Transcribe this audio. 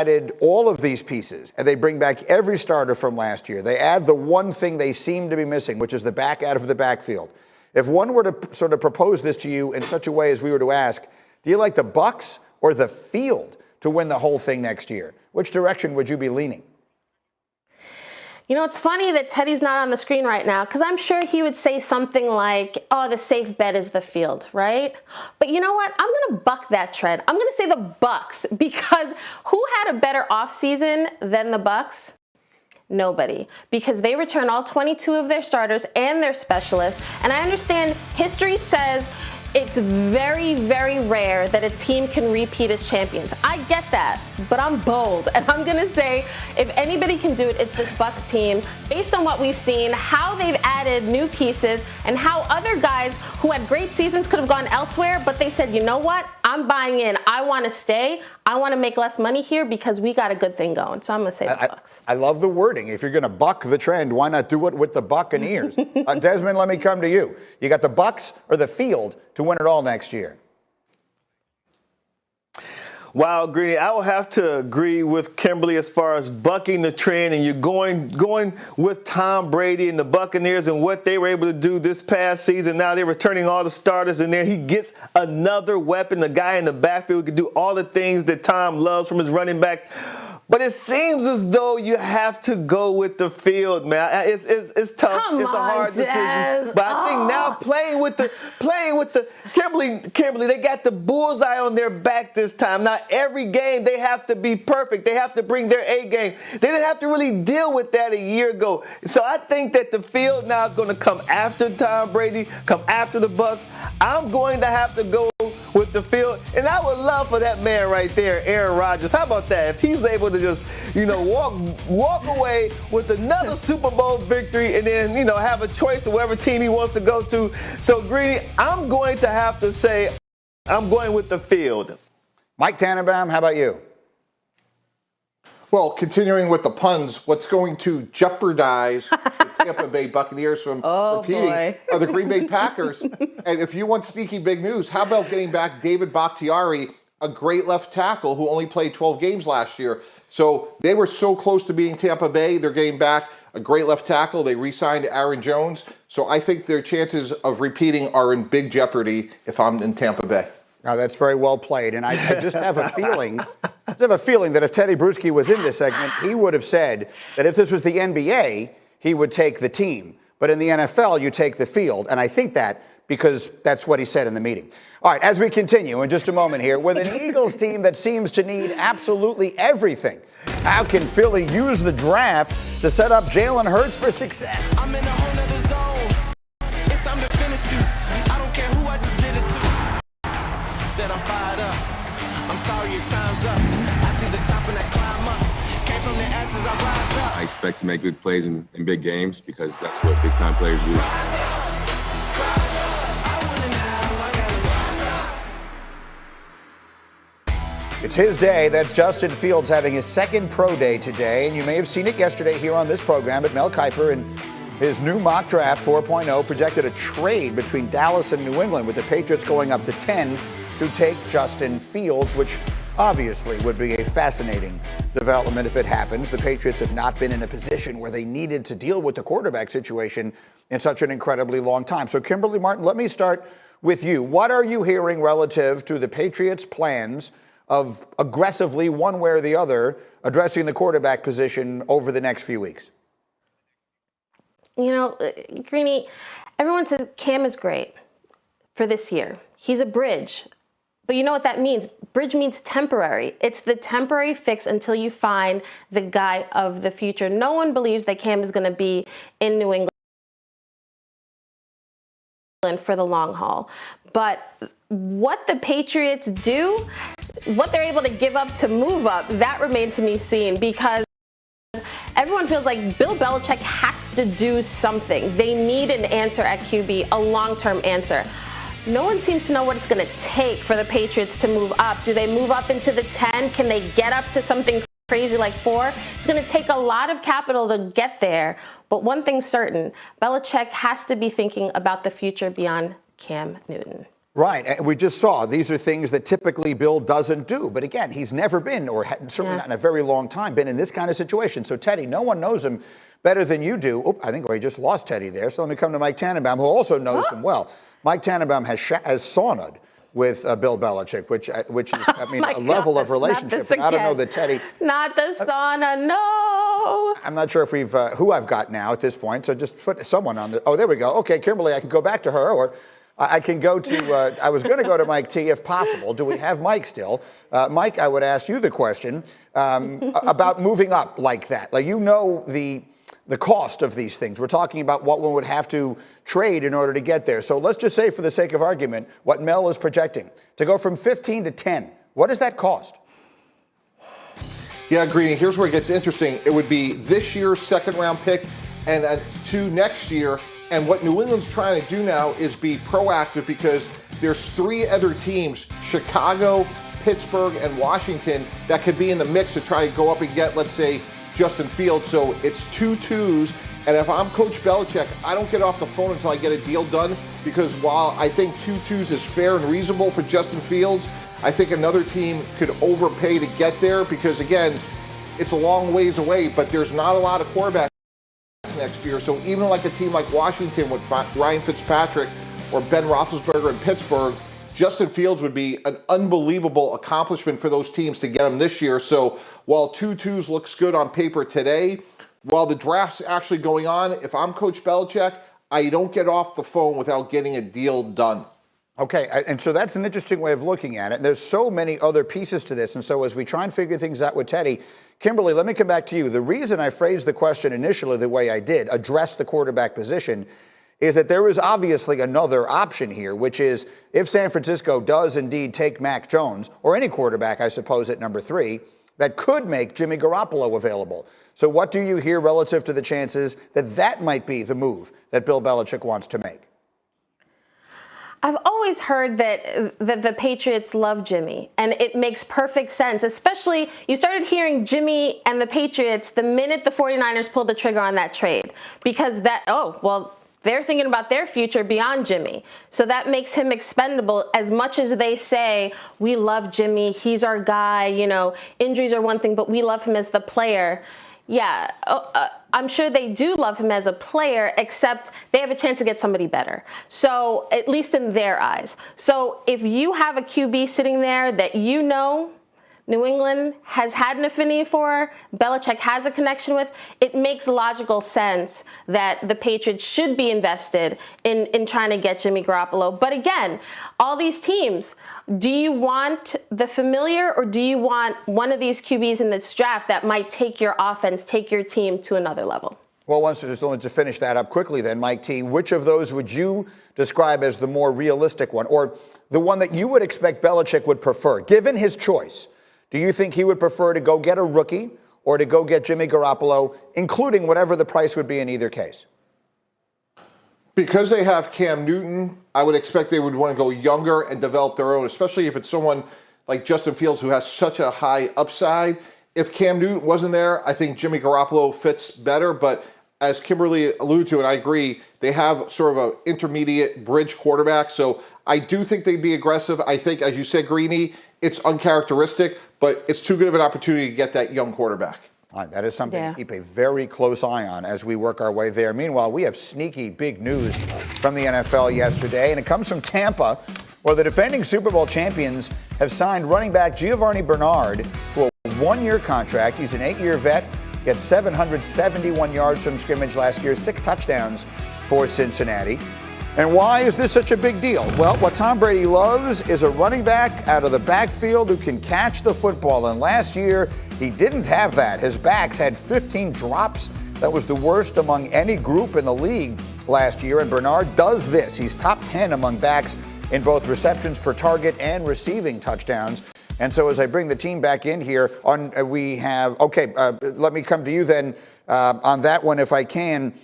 added all of these pieces and they bring back every starter from last year, they add the one thing they seem to be missing, which is the back out of the backfield. If one were to sort of propose this to you in such a way as we were to ask, do you like the Bucs or the field to win the whole thing next year? Which direction would you be leaning? You know, it's funny that Teddy's not on the screen right now because I'm sure he would say something like, oh, the safe bet is the field, right? But you know what? I'm going to buck that trend. I'm going to say the Bucs, because who had a better offseason than the Bucs? Nobody, because they return all 22 of their starters and their specialists. And I understand history says it's very, very rare that a team can repeat as champions. I get that, but I'm bold, and I'm gonna say if anybody can do it, it's this Bucs team. Based on what we've seen, how they've added new pieces, and how other guys who had great seasons could have gone elsewhere, but they said, you know what? I'm buying in. I want to stay. I want to make less money here because we got a good thing going. So I'm going to say the Bucs. I love the wording. If you're going to buck the trend, why not do it with the Buccaneers? Desmond, let me come to you. You got the Bucs or the field to win it all next year? Wow, Greeny, I will have to agree with Kimberly as far as bucking the trend, and you're going with Tom Brady and the Buccaneers and what they were able to do this past season. Now they're returning all the starters in there. He gets another weapon, the guy in the backfield who can do all the things that Tom loves from his running backs. But it seems as though you have to go with the field, man. It's tough. Come it's a hard Des. decision. But I think now playing with the Kimberly, they got the bullseye on their back this time. Now every game they have to be perfect. They have to bring their A game. They didn't have to really deal with that a year ago. So I think that the field now is going to come after Tom Brady, come after the Bucs. I'm going to have to go with the field, and I would love for that man right there, Aaron Rodgers. How about that? If he's able to just, walk away with another Super Bowl victory and then, have a choice of whatever team he wants to go to. So, Greeny, I'm going to have to say I'm going with the field. Mike Tannenbaum, how about you? Well, continuing with the puns, what's going to jeopardize the Tampa Bay Buccaneers from repeating are the Green Bay Packers. And if you want sneaky big news, how about getting back David Bakhtiari, a great left tackle who only played 12 games last year. So they were so close to beating Tampa Bay. They're getting back a great left tackle. They re-signed Aaron Jones. So I think their chances of repeating are in big jeopardy if I'm in Tampa Bay. Now, that's very well played, and I just have a feeling that if Teddy Bruschi was in this segment, he would have said that if this was the NBA, he would take the team. But in the NFL, you take the field, and I think that because that's what he said in the meeting. All right, as we continue in just a moment here, with an Eagles team that seems to need absolutely everything, how can Philly use the draft to set up Jalen Hurts for success? I'm in a whole nother zone. It's time to finish you. I don't care who I just did it to. Said I'm fired up. I'm sorry your time's up. I see the top and I climb up. Came from the ashes, I rise up. I expect to make big plays in big games because that's what big time players do. It's his day. That's Justin Fields having his second pro day today. And you may have seen it yesterday here on this program. But Mel Kiper and his new mock draft 4.0 projected a trade between Dallas and New England, with the Patriots going up to 10 to take Justin Fields, which obviously would be a fascinating development if it happens. The Patriots have not been in a position where they needed to deal with the quarterback situation in such an incredibly long time. So, Kimberly Martin, let me start with you. What are you hearing relative to the Patriots' plans of aggressively, one way or the other, addressing the quarterback position over the next few weeks? Greeny, everyone says Cam is great for this year. He's a bridge. But you know what that means? Bridge means temporary. It's the temporary fix until you find the guy of the future. No one believes that Cam is going to be in New England for the long haul. But what the Patriots do, what they're able to give up to move up, that remains to be seen, because everyone feels like Bill Belichick has to do something. They need an answer at QB, a long-term answer. No one seems to know what it's going to take for the Patriots to move up. Do they move up into the 10? Can they get up to something crazy like 4? It's going to take a lot of capital to get there. But one thing's certain, Belichick has to be thinking about the future beyond Cam Newton. Right. And we just saw these are things that typically Bill doesn't do. But again, he's never been, or certainly not in a very long time, been in this kind of situation. So, Teddy, no one knows him better than you do. Oh, I think we just lost Teddy there. So let me come to Mike Tannenbaum, who also knows him well. Mike Tannenbaum has sauna'd with Bill Belichick, which is, I mean, a level of relationship. And I don't know that Teddy. Not the sauna, no. I'm not sure if we've who I've got now at this point. So just put someone on the. Oh, there we go. Okay, Kimberly, I can go back to her, or I can go to. I was going to go to Mike T if possible. Do we have Mike still? Mike, I would ask you the question about moving up like that. Like, you know, the cost of these things. We're talking about what one would have to trade in order to get there. So let's just say, for the sake of argument, what Mel is projecting to go from 15 to 10. What does that cost? Yeah, Greeny, here's where it gets interesting. It would be this year's second-round pick and 2 next year. And what New England's trying to do now is be proactive, because there's 3 other teams, Chicago, Pittsburgh, and Washington, that could be in the mix to try to go up and get, let's say, Justin Fields. So it's 2 twos. And if I'm Coach Belichick, I don't get off the phone until I get a deal done, because while I think 2 twos is fair and reasonable for Justin Fields, I think another team could overpay to get there, because, again, it's a long ways away, but there's not a lot of quarterbacks next year. So even like a team like Washington with Ryan Fitzpatrick or Ben Roethlisberger in Pittsburgh, Justin Fields would be an unbelievable accomplishment for those teams to get him this year. So while 2 twos looks good on paper today, while the draft's actually going on, if I'm Coach Belichick, I don't get off the phone without getting a deal done. Okay, and so that's an interesting way of looking at it. There's so many other pieces to this. And so as we try and figure things out with Teddy, Kimberly, let me come back to you. The reason I phrased the question initially the way I did, address the quarterback position, is that there is obviously another option here, which is if San Francisco does indeed take Mac Jones, or any quarterback, I suppose, at number 3, that could make Jimmy Garoppolo available. So what do you hear relative to the chances that that might be the move that Bill Belichick wants to make? I've always heard that the Patriots love Jimmy, and it makes perfect sense, especially you started hearing Jimmy and the Patriots the minute the 49ers pulled the trigger on that trade, because they're thinking about their future beyond Jimmy. So that makes him expendable. As much as they say, we love Jimmy, he's our guy, you know, injuries are one thing, but we love him as the player. Yeah, I'm sure they do love him as a player, except they have a chance to get somebody better. So, at least in their eyes. So, if you have a QB sitting there that you know New England has had an affinity for, Belichick has a connection with, it makes logical sense that the Patriots should be invested in trying to get Jimmy Garoppolo. But again, all these teams, do you want the familiar, or do you want one of these QBs in this draft that might take your offense, take your team to another level? Well, just only to finish that up quickly then, Mike T, which of those would you describe as the more realistic one, or the one that you would expect Belichick would prefer, given his choice? Do you think he would prefer to go get a rookie or to go get Jimmy Garoppolo, including whatever the price would be in either case? Because they have Cam Newton, I would expect they would want to go younger and develop their own, especially if it's someone like Justin Fields who has such a high upside. If Cam Newton wasn't there, I think Jimmy Garoppolo fits better. But as Kimberly alluded to, and I agree, they have sort of an intermediate bridge quarterback. So I do think they'd be aggressive. I think, as you said, Greeny, it's uncharacteristic, but it's too good of an opportunity to get that young quarterback. All right, that is something to keep a very close eye on as we work our way there. Meanwhile, we have sneaky big news from the NFL yesterday, and it comes from Tampa, where the defending Super Bowl champions have signed running back Giovanni Bernard to a 1-year contract. He's an 8-year vet. He had 771 yards from scrimmage last year, 6 touchdowns for Cincinnati. And why is this such a big deal? Well, what Tom Brady loves is a running back out of the backfield who can catch the football. And last year, he didn't have that. His backs had 15 drops. That was the worst among any group in the league last year. And Bernard does this. He's top 10 among backs in both receptions per target and receiving touchdowns. And so as I bring the team back in here, let me come to you then on that one if I can.